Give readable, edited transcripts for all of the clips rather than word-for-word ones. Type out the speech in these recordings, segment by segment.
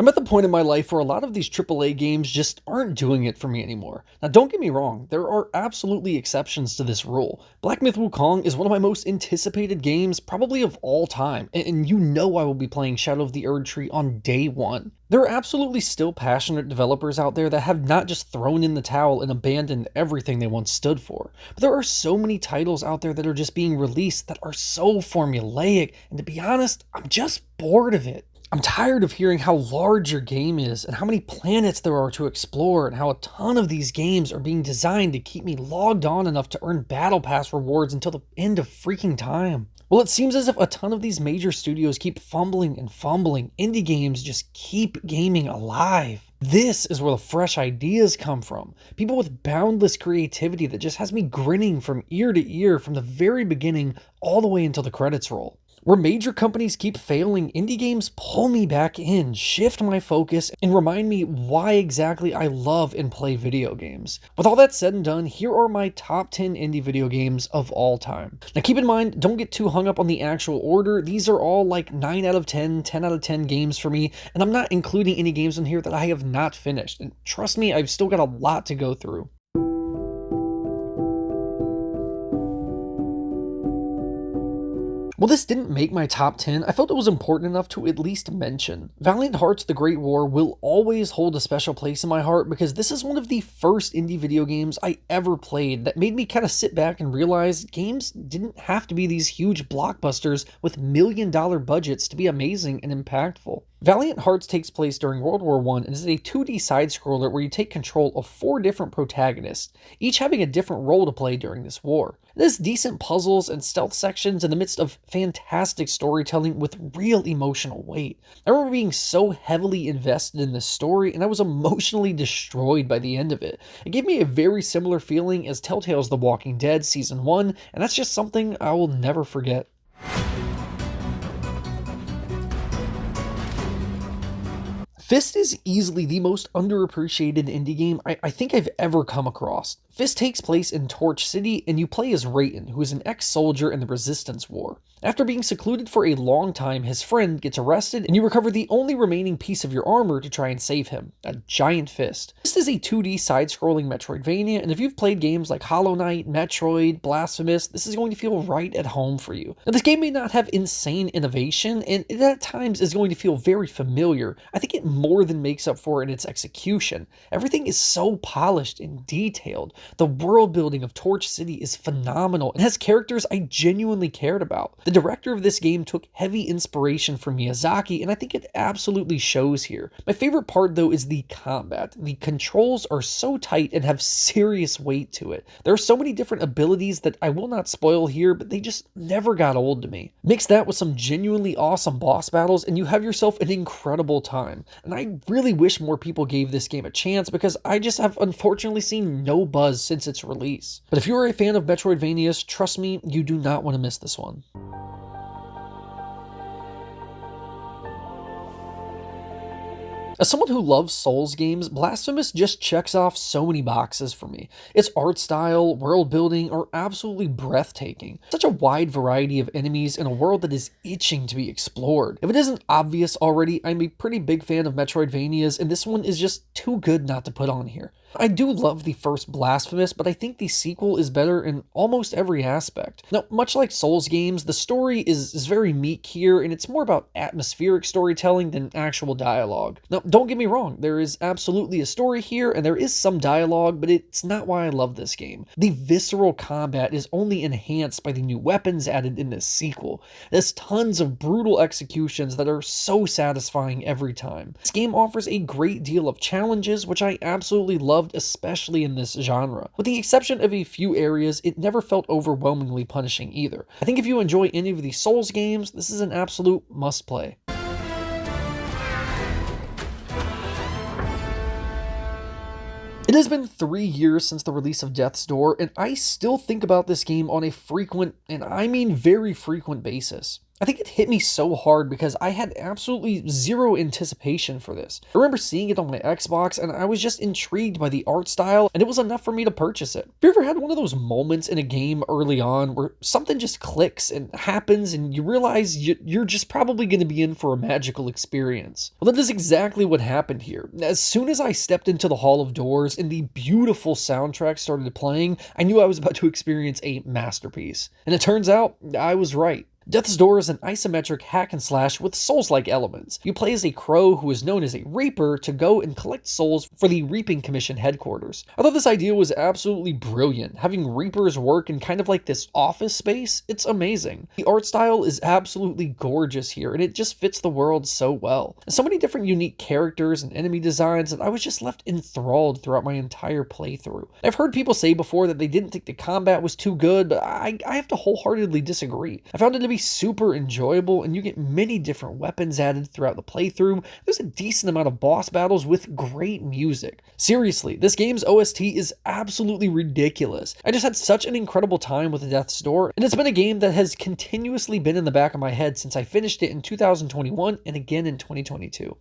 at the point in my life where a lot of these AAA games just aren't doing it for me anymore. Now, don't get me wrong, there are absolutely exceptions to this rule. Black Myth Wukong is one of my most anticipated games, probably of all time, and you know I will be playing Shadow of the Erdtree on day one. There are absolutely still passionate developers out there that have not just thrown in the towel and abandoned everything they once stood for. But there are so many titles out there that are just being released that are so formulaic, and to be honest, I'm just bored of it. I'm tired of hearing how large your game is and how many planets there are to explore and how a ton of these games are being designed to keep me logged on enough to earn Battle Pass rewards until the end of freaking time. Well, it seems as if a ton of these major studios keep fumbling and fumbling. Indie games just keep gaming alive. This is where the fresh ideas come from. People with boundless creativity that just has me grinning from ear to ear from the very beginning all the way until the credits roll. Where major companies keep failing, indie games pull me back in, shift my focus, and remind me why exactly I love and play video games. With all that said and done, here are my top 10 indie video games of all time. Now keep in mind, don't get too hung up on the actual order. These are all like 9 out of 10, 10 out of 10 games for me, and I'm not including any games in here that I have not finished. And trust me, I've still got a lot to go through. Well, this didn't make my top 10, I felt it was important enough to at least mention. Valiant Hearts: The Great War will always hold a special place in my heart because this is one of the first indie video games I ever played that made me kind of sit back and realize games didn't have to be these huge blockbusters with million-dollar budgets to be amazing and impactful. Valiant Hearts takes place during World War I and is a 2D side-scroller where you take control of 4 different protagonists, each having a different role to play during this war. It has decent puzzles and stealth sections in the midst of fantastic storytelling with real emotional weight. I remember being so heavily invested in this story, and I was emotionally destroyed by the end of it. It gave me a very similar feeling as Telltale's The Walking Dead Season 1, and that's just something I will never forget. Fist is easily the most underappreciated indie game I think I've ever come across. Fist takes place in Torch City, and you play as Rayton, who is an ex-soldier in the Resistance War. After being secluded for a long time, his friend gets arrested, and you recover the only remaining piece of your armor to try and save him, a giant fist. Fist is a 2D side-scrolling Metroidvania, and if you've played games like Hollow Knight, Metroid, Blasphemous, this is going to feel right at home for you. Now, this game may not have insane innovation, and it at times is going to feel very familiar. I think it more than makes up for in its execution. Everything is so polished and detailed. The world building of Torch City is phenomenal and has characters I genuinely cared about. The director of this game took heavy inspiration from Miyazaki, and I think it absolutely shows here. My favorite part though is the combat. The controls are so tight and have serious weight to it. There are so many different abilities that I will not spoil here, but they just never got old to me. Mix that with some genuinely awesome boss battles and you have yourself an incredible time. And I really wish more people gave this game a chance because I just have unfortunately seen no buzz since its release. But if you are a fan of Metroidvanias, trust me, you do not want to miss this one. As someone who loves Souls games, Blasphemous just checks off so many boxes for me. Its art style, world building are absolutely breathtaking. Such a wide variety of enemies in a world that is itching to be explored. If it isn't obvious already, I'm a pretty big fan of Metroidvanias, and this one is just too good not to put on here. I do love the first Blasphemous, but I think the sequel is better in almost every aspect. Now, much like Souls games, the story is very meek here, and it's more about atmospheric storytelling than actual dialogue. Now, don't get me wrong, there is absolutely a story here, and there is some dialogue, but it's not why I love this game. The visceral combat is only enhanced by the new weapons added in this sequel. There's tons of brutal executions that are so satisfying every time. This game offers a great deal of challenges, which I absolutely loved, especially in this genre. With the exception of a few areas, it never felt overwhelmingly punishing either. I think if you enjoy any of the Souls games, this is an absolute must-play. It has been 3 years since the release of Death's Door, and I still think about this game on a frequent, and I mean very frequent basis. I think it hit me so hard because I had absolutely zero anticipation for this. I remember seeing it on my Xbox and I was just intrigued by the art style, and it was enough for me to purchase it. Have you ever had one of those moments in a game early on where something just clicks and happens and you realize you're just probably going to be in for a magical experience? Well, that is exactly what happened here. As soon as I stepped into the Hall of Doors and the beautiful soundtrack started playing, I knew I was about to experience a masterpiece. And it turns out I was right. Death's Door is an isometric hack and slash with Souls-like elements. You play as a crow who is known as a Reaper to go and collect souls for the Reaping Commission headquarters. I thought this idea was absolutely brilliant. Having Reapers work in kind of like this office space, it's amazing. The art style is absolutely gorgeous here, and it just fits the world so well. So many different unique characters and enemy designs that I was just left enthralled throughout my entire playthrough. I've heard people say before that they didn't think the combat was too good, but I have to wholeheartedly disagree. I found it to be super enjoyable, and you get many different weapons added throughout the playthrough. There's a decent amount of boss battles with great music. Seriously, this game's OST is absolutely ridiculous. I just had such an incredible time with Death's Door, and it's been a game that has continuously been in the back of my head since I finished it in 2021 and again in 2022.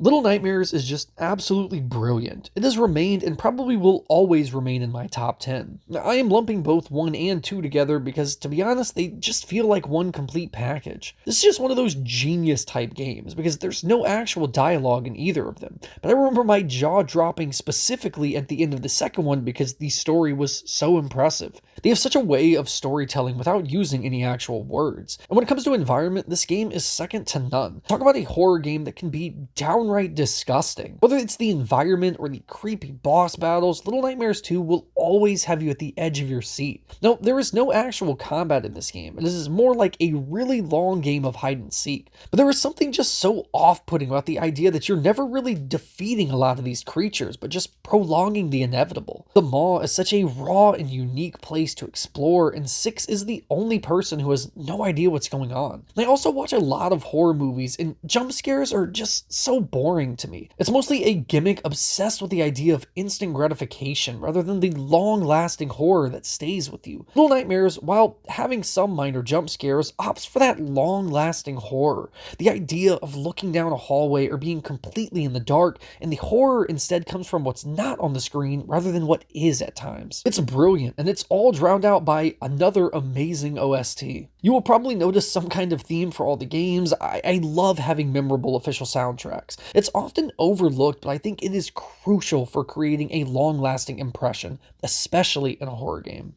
Little Nightmares is just absolutely brilliant. It has remained and probably will always remain in my top 10. I am lumping both 1 and 2 together because, to be honest, they just feel like one complete package. This is just one of those genius type games because there's no actual dialogue in either of them. But I remember my jaw dropping specifically at the end of the second one because the story was so impressive. They have such a way of storytelling without using any actual words. And when it comes to environment, this game is second to none. Talk about a horror game that can be downright disgusting. Whether it's the environment or the creepy boss battles, Little Nightmares 2 will always have you at the edge of your seat. No, there is no actual combat in this game. This is more like a really long game of hide and seek. But there is something just so off-putting about the idea that you're never really defeating a lot of these creatures, but just prolonging the inevitable. The Maw is such a raw and unique place to explore, and Six is the only person who has no idea what's going on. I also watch a lot of horror movies, and jump scares are just so boring to me. It's mostly a gimmick obsessed with the idea of instant gratification rather than the long-lasting horror that stays with you. Little Nightmares, while having some minor jump scares, opts for that long-lasting horror. The idea of looking down a hallway or being completely in the dark, and the horror instead comes from what's not on the screen rather than what is at times. It's brilliant, and it's all drowned out by another amazing OST. You will probably notice some kind of theme for all the games. I love having memorable official soundtracks. It's often overlooked, but I think it is crucial for creating a long-lasting impression, especially in a horror game.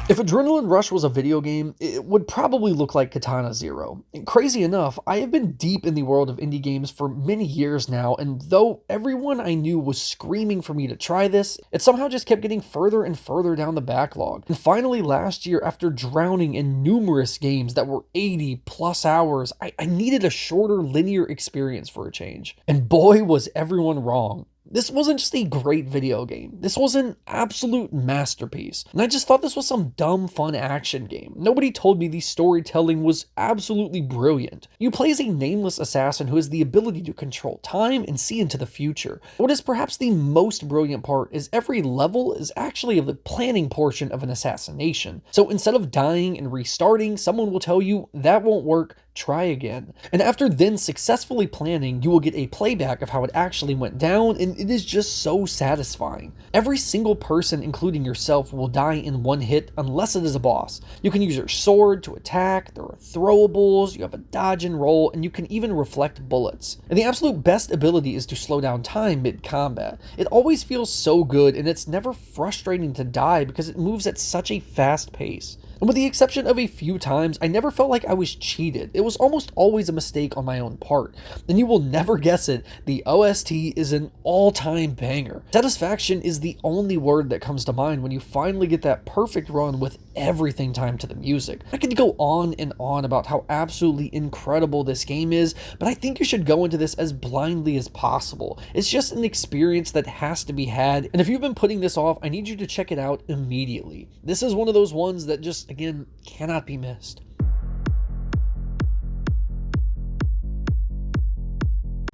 If Adrenaline Rush was a video game, it would probably look like Katana Zero. And crazy enough, I have been deep in the world of indie games for many years now, and though everyone I knew was screaming for me to try this, it somehow just kept getting further and further down the backlog. And finally last year, after drowning in numerous games that were 80 plus hours, I needed a shorter linear experience for a change. And boy was everyone wrong. This wasn't just a great video game. This was an absolute masterpiece. And I just thought this was some dumb, fun action game. Nobody told me the storytelling was absolutely brilliant. You play as a nameless assassin who has the ability to control time and see into the future. What is perhaps the most brilliant part is every level is actually the planning portion of an assassination. So instead of dying and restarting, someone will tell you, that won't work, try again. And after then successfully planning, you will get a playback of how it actually went down, and it is just so satisfying. Every single person, including yourself, will die in one hit unless it is a boss. You can use your sword to attack, there are throwables, you have a dodge and roll, and you can even reflect bullets. And the absolute best ability is to slow down time mid-combat. It always feels so good, and it's never frustrating to die because it moves at such a fast pace. And with the exception of a few times, I never felt like I was cheated. It was almost always a mistake on my own part. And you will never guess it, the OST is an all-time banger. Satisfaction is the only word that comes to mind when you finally get that perfect run with everything timed to the music. I could go on and on about how absolutely incredible this game is, but I think you should go into this as blindly as possible. It's just an experience that has to be had, and if you've been putting this off, I need you to check it out immediately. This is one of those ones that just, again, cannot be missed.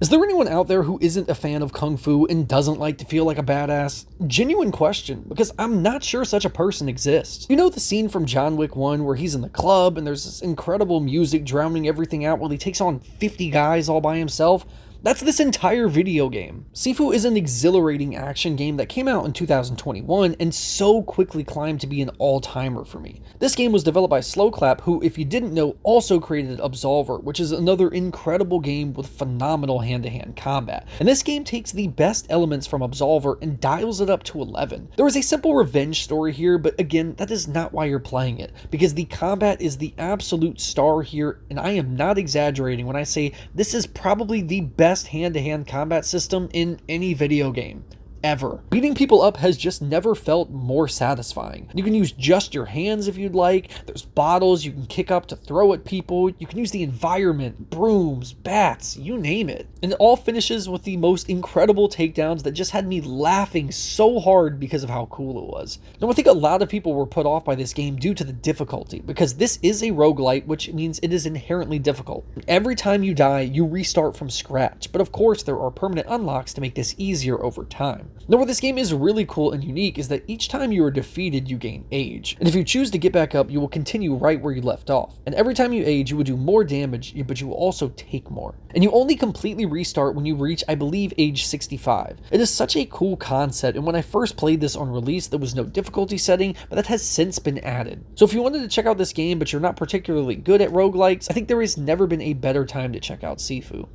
Is there anyone out there who isn't a fan of Kung Fu and doesn't like to feel like a badass? Genuine question, because I'm not sure such a person exists. You know the scene from John Wick 1 where he's in the club and there's this incredible music drowning everything out while he takes on 50 guys all by himself? That's this entire video game. Sifu is an exhilarating action game that came out in 2021 and so quickly climbed to be an all-timer for me. This game was developed by Slowclap, who, if you didn't know, also created Absolver, which is another incredible game with phenomenal hand-to-hand combat. And this game takes the best elements from Absolver and dials it up to 11. There is a simple revenge story here, but again, that is not why you're playing it, because the combat is the absolute star here, and I am not exaggerating when I say this is probably the best hand-to-hand combat system in any video game ever. Beating people up has just never felt more satisfying. You can use just your hands if you'd like. There's bottles you can kick up to throw at people. You can use the environment, brooms, bats, you name it. And it all finishes with the most incredible takedowns that just had me laughing so hard because of how cool it was. Now, I think a lot of people were put off by this game due to the difficulty, because this is a roguelite, which means it is inherently difficult. Every time you die, you restart from scratch, but of course there are permanent unlocks to make this easier over time. Now, where this game is really cool and unique is that each time you are defeated, you gain age. And if you choose to get back up, you will continue right where you left off. And every time you age, you will do more damage, but you will also take more. And you only completely restart when you reach, I believe, age 65. It is such a cool concept, and when I first played this on release, there was no difficulty setting, but that has since been added. So if you wanted to check out this game, but you're not particularly good at roguelikes, I think there has never been a better time to check out Sifu.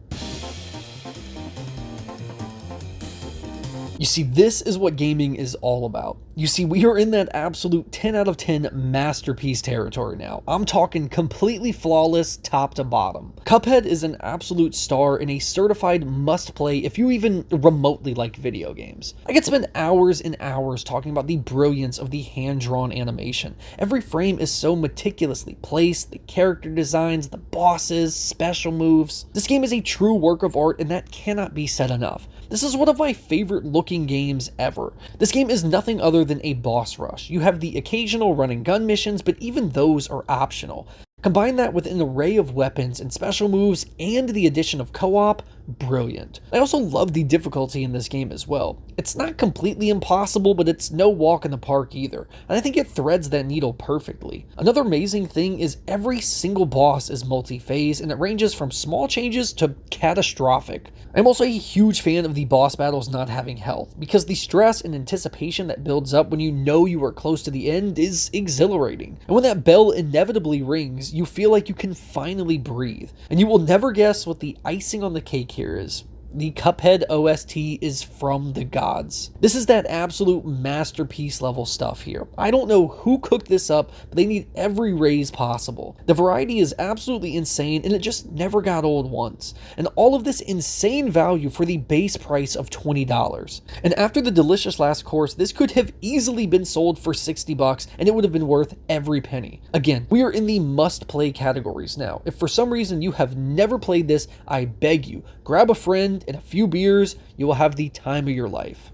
You see, this is what gaming is all about. You see, we are in that absolute 10 out of 10 masterpiece territory now. I'm talking completely flawless top to bottom. Cuphead is an absolute star and a certified must-play if you even remotely like video games. I could spend hours and hours talking about the brilliance of the hand-drawn animation. Every frame is so meticulously placed, the character designs, the bosses, special moves. This game is a true work of art, and that cannot be said enough. This is one of my favorite looking games ever. This game is nothing other than a boss rush. You have the occasional run and gun missions, but even those are optional. Combine that with an array of weapons and special moves and the addition of co-op, brilliant. I also love the difficulty in this game as well. It's not completely impossible, but it's no walk in the park either, and I think it threads that needle perfectly. Another amazing thing is every single boss is multi-phase, and it ranges from small changes to catastrophic. I'm also a huge fan of the boss battles not having health, because the stress and anticipation that builds up when you know you are close to the end is exhilarating. And when that bell inevitably rings, you feel like you can finally breathe. And you will never guess what the icing on the cake here is. The Cuphead OST is from the gods. This is that absolute masterpiece level stuff here. I don't know who cooked this up, but they need every raise possible. The variety is absolutely insane, and it just never got old once. And all of this insane value for the base price of $20. And after the delicious last course, this could have easily been sold for $60, and it would have been worth every penny. Again, we are in the must-play categories now. If for some reason you have never played this, I beg you, grab a friend and a few beers, you will have the time of your life.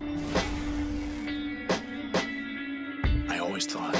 I always thought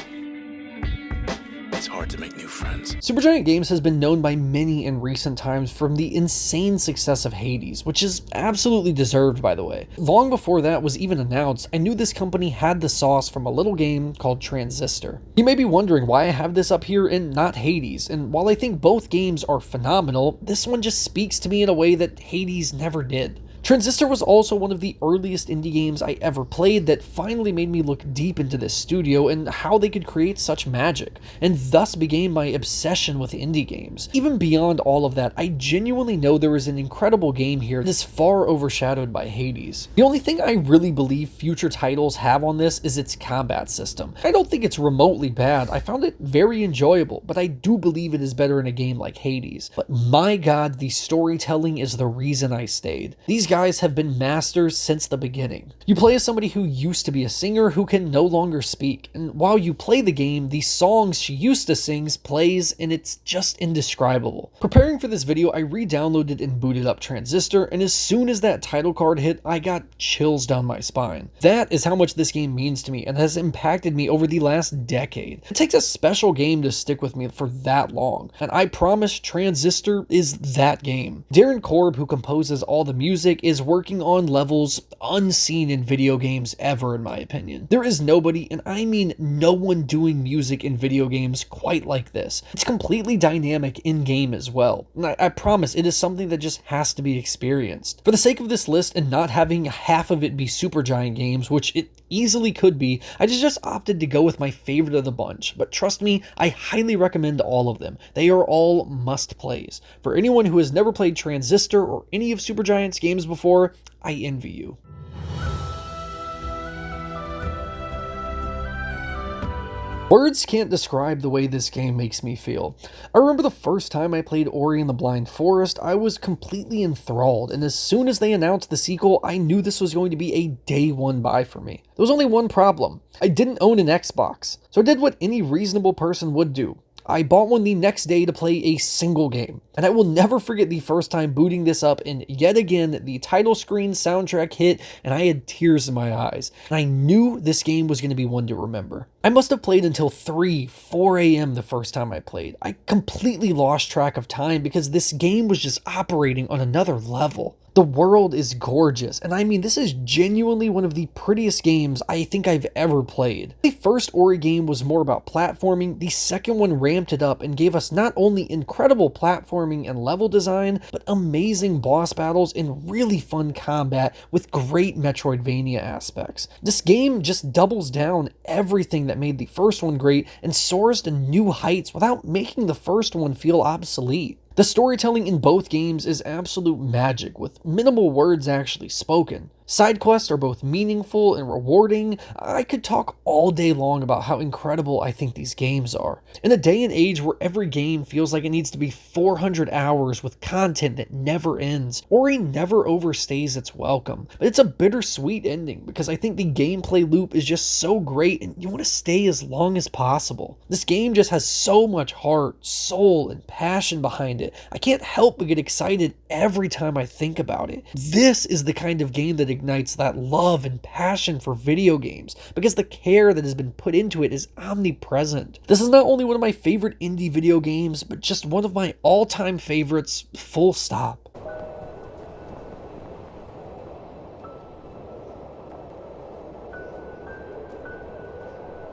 it's hard to make new friends. Supergiant Games has been known by many in recent times from the insane success of Hades, which is absolutely deserved, by the way. Long before that was even announced, I knew this company had the sauce from a little game called Transistor. You may be wondering why I have this up here and not Hades, and while I think both games are phenomenal, this one just speaks to me in a way that Hades never did. Transistor was also one of the earliest indie games I ever played that finally made me look deep into this studio and how they could create such magic, and thus began my obsession with indie games. Even beyond all of that, I genuinely know there is an incredible game here that is far overshadowed by Hades. The only thing I really believe future titles have on this is its combat system. I don't think it's remotely bad. I found it very enjoyable, but I do believe it is better in a game like Hades. But my god, the storytelling is the reason I stayed. These guys have been masters since the beginning. You play as somebody who used to be a singer who can no longer speak, and while you play the game, the songs she used to sing plays, and it's just indescribable. Preparing for this video, I re-downloaded and booted up Transistor, and as soon as that title card hit, I got chills down my spine. That is how much this game means to me and has impacted me over the last decade. It takes a special game to stick with me for that long, and I promise Transistor is that game. Darren Korb, who composes all the music, is working on levels unseen in video games ever, in my opinion. There is nobody, and I mean no one, doing music in video games quite like this. It's completely dynamic in-game as well, and I promise it is something that just has to be experienced. For the sake of this list and not having half of it be Supergiant games, which it easily could be, I just opted to go with my favorite of the bunch, but trust me, I highly recommend all of them. They are all must-plays. For anyone who has never played Transistor or any of Supergiant's games before, I envy you. Words can't describe the way this game makes me feel. I remember the first time I played Ori and the Blind Forest, I was completely enthralled, and as soon as they announced the sequel, I knew this was going to be a day one buy for me. There was only one problem. I didn't own an Xbox, so I did what any reasonable person would do. I bought one the next day to play a single game, and I will never forget the first time booting this up, and yet again the title screen soundtrack hit and I had tears in my eyes, and I knew this game was going to be one to remember. I must have played until 4 a.m. the first time I played. I completely lost track of time because this game was just operating on another level. The world is gorgeous, and I mean, this is genuinely one of the prettiest games I think I've ever played. The first Ori game was more about platforming, the second one ramped it up and gave us not only incredible platforming and level design, but amazing boss battles and really fun combat with great Metroidvania aspects. This game just doubles down everything that made the first one great and soars to new heights without making the first one feel obsolete. The storytelling in both games is absolute magic, with minimal words actually spoken. Side quests are both meaningful and rewarding. I could talk all day long about how incredible I think these games are. In a day and age where every game feels like it needs to be 400 hours with content that never ends, Ori never overstays its welcome. But it's a bittersweet ending because I think the gameplay loop is just so great and you want to stay as long as possible. This game just has so much heart, soul, and passion behind it. I can't help but get excited every time I think about it. This is the kind of game that ignites that love and passion for video games because the care that has been put into it is omnipresent. This is not only one of my favorite indie video games, but just one of my all-time favorites, full stop.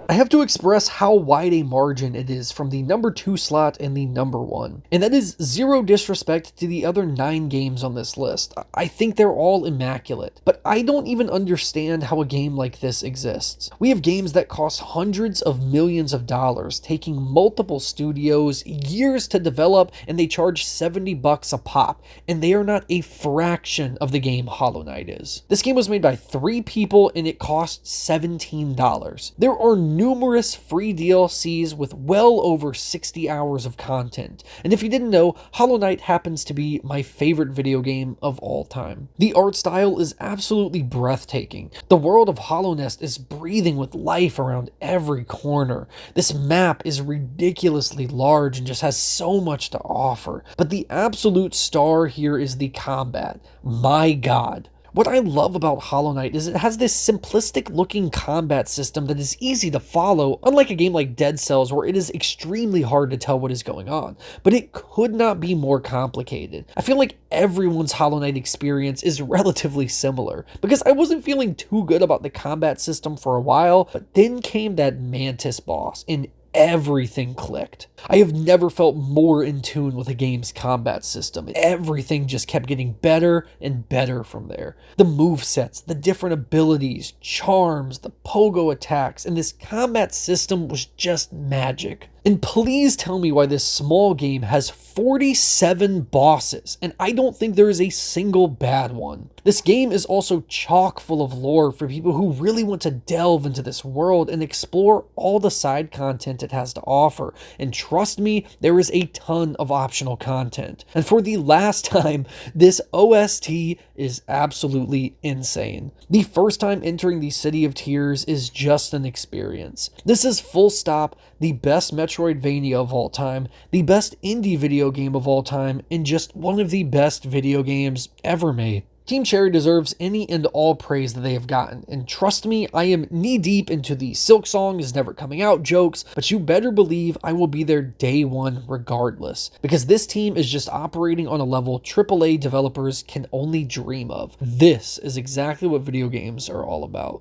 I have to express how wide a margin it is from the number 2 slot and the number 1. And that is zero disrespect to the other 9 games on this list. I think they're all immaculate. But I don't even understand how a game like this exists. We have games that cost hundreds of millions of dollars, taking multiple studios, years to develop, and they charge $70 a pop. And they are not a fraction of the game Hollow Knight is. This game was made by 3 people and it cost $17. There are numerous free DLCs with well over 60 hours of content. And if you didn't know, Hollow Knight happens to be my favorite video game of all time. The art style is absolutely breathtaking. The world of Hollow Nest is breathing with life around every corner. This map is ridiculously large and just has so much to offer. But the absolute star here is the combat. My God. What I love about Hollow Knight is it has this simplistic looking combat system that is easy to follow, unlike a game like Dead Cells where it is extremely hard to tell what is going on, but it could not be more complicated. I feel like everyone's Hollow Knight experience is relatively similar, because I wasn't feeling too good about the combat system for a while, but then came that Mantis boss, and everything clicked. I have never felt more in tune with a game's combat system. Everything just kept getting better and better from there. The movesets, the different abilities, charms, the pogo attacks, and this combat system was just magic. And please tell me why this small game has 47 bosses, and I don't think there is a single bad one. This game is also chock full of lore for people who really want to delve into this world and explore all the side content it has to offer. And trust me, there is a ton of optional content. And for the last time, this OST is absolutely insane. The first time entering the City of Tears is just an experience. This is full stop the best Metroidvania of all time, the best indie video game of all time, and just one of the best video games ever made. Team Cherry deserves any and all praise that they have gotten, and trust me, I am knee-deep into the Silk Song is never coming out jokes, but you better believe I will be there day one regardless, because this team is just operating on a level AAA developers can only dream of. This is exactly what video games are all about.